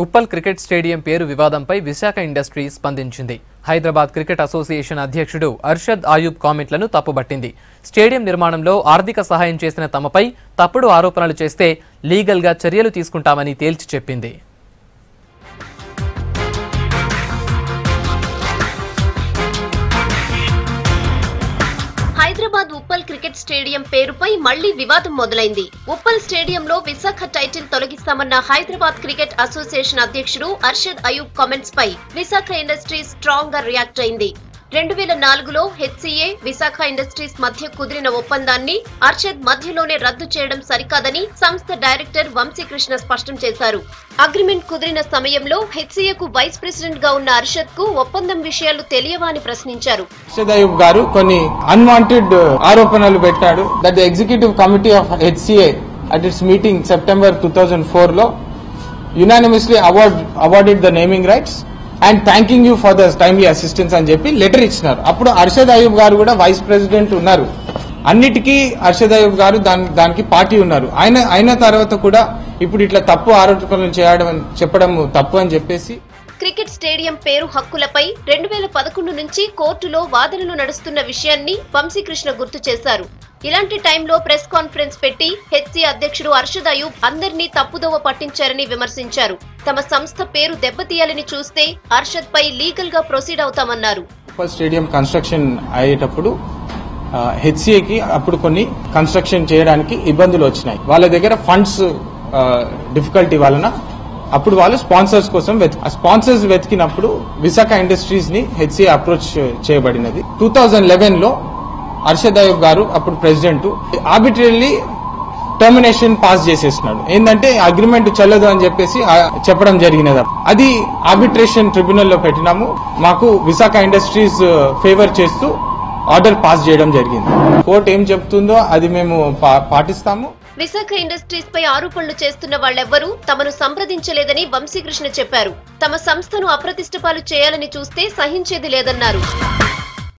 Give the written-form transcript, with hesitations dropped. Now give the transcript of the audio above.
Uppal cricket stadium పేరు వివాదంపై Visakha industry స్పందించింది. హైదరాబాద్ క్రికెట్ అసోసియేషన్ అధ్యక్షుడు అర్షద్ అయూబ్ కామెంట్లను తప్పుబట్టింది. స్టేడియం నిర్మాణంలో ఆర్థిక సహాయం చేసిన తమపై తప్పుడు ఆరోపణలు చేస్తే లీగల్గా చర్యలు తీసుకుంటామని తేల్చి చెప్పింది. హైదరాబాద్ ఉప్పల్ క్రికెట్ స్టేడియం పేరుపై మళ్లీ వివాదం మొదలైంది. ఉప్పల్ స్టేడియంలో విశాఖ టైటిల్ తొలగిస్తామన్న హైదరాబాద్ క్రికెట్ అసోసియేషన్ అధ్యక్షుడు అర్షద్ అయూబ్ కామెంట్స్ పై విశాఖ ఇండస్ట్రీస్ స్ట్రాంగ్ గా రియాక్ట్ అయింది. 2004లో హెచ్సిఏ విశాఖ ఇండస్ట్రీస్ మధ్య కుదిరిన ఒప్పందాన్ని అర్షద్ మధ్యలోనే రద్దు చేయడం సరికాదని సంస్థ డైరెక్టర్ వంశీకృష్ణ స్పష్టం చేశారు. అగ్రిమెంట్ కుదిరిన సమయంలో హెచ్సిఏకు వైస్ ప్రెసిడెంట్ గా ఉన్న అర్షద్ కు ఒప్పందం విషయాలు తెలియవా అని ప్రశ్నించారు. అర్షద్ అయూబ్ గారు కొన్ని అన్వాంటెడ్ ఆరోపణలు పెట్టాడు. That the executive committee of HCA at its meeting September 2004లో unanimously awarded the naming rights and thanking you for the timely assistance అని చెప్పి లెటర్ ఇచ్చినారు. అప్పుడు అర్షద్ అయూబ్ గారు కూడా వైస్ ప్రెసిడెంట్ ఉన్నారు. అన్నిటికీ అర్షద్ అయూబ్ గారు దానికి పార్టీ ఉన్నారు. అయిన తర్వాత కూడా ఇప్పుడు ఇట్లా తప్పు ఆరోపణలు చెప్పడం తప్పు అని చెప్పేసి క్రికెట్ స్టేడియం పేరు హక్కులపై 2011 నుంచి కోర్టులో వాదనలు నడుస్తున్న విషయాన్ని వంశీకృష్ణ గుర్తు చేశారు. ఇలాంటి టైంలో ప్రెస్ కాన్ఫరెన్స్ పెట్టి హెచ్సి అధ్యక్షుడు అర్షద్ అయూబ్ అందరినీ తప్పుదోవ పట్టించారని విమర్శించారు. తమ సంస్థ పేరు దెబ్బతీయాలని చూస్తే అర్షద్ పై లీగల్ గా ప్రొసీడ్ అవుతామన్నారు. స్టేడియం కన్స్ట్రక్షన్ అయ్యేటప్పుడు హెచ్సిఏకి అప్పుడు కొన్ని కన్స్ట్రక్షన్ చేయడానికి ఇబ్బందులు వచ్చినాయి. వాళ్ళ దగ్గర ఫండ్స్ డిఫికల్టీ వలన అప్పుడు వాళ్ళు స్పాన్సర్స్ కోసం స్పాన్సర్స్ వెతికినప్పుడు విశాఖ ఇండస్ట్రీస్ ని హెచ్సిఏ అప్రోచ్ చేయబడినది. 2011లో అర్షద్ అయూబ్ గారు అప్పుడు ప్రెసిడెంట్ ఆర్బిట్రేరీలీ టర్మినేషన్ పాస్ చేసేసినాడు. ఏంటంటే అగ్రిమెంట్ చెల్లదు అని చెప్పేసి చెప్పడం జరిగినది. అది ఆర్బిట్రేషన్ ట్రిబ్యునల్ లో పెట్టినాము. మాకు విశాఖ ఇండస్ట్రీస్ ఫేవర్ చేస్తూ ఆర్డర్ పాస్ చేయడం జరిగింది. కోర్టు ఏం చెప్తుందో అది మేము పాటిస్తాము. విశాఖ ఇండస్ట్రీస్ పై ఆరోపణలు చేస్తున్న వాళ్లెవ్వరూ తమను సంప్రదించలేదని వంశీకృష్ణ చెప్పారు. తమ సంస్థను అప్రతిష్ట పాలు చేయాలని చూస్తే సహించేది లేదన్నారు.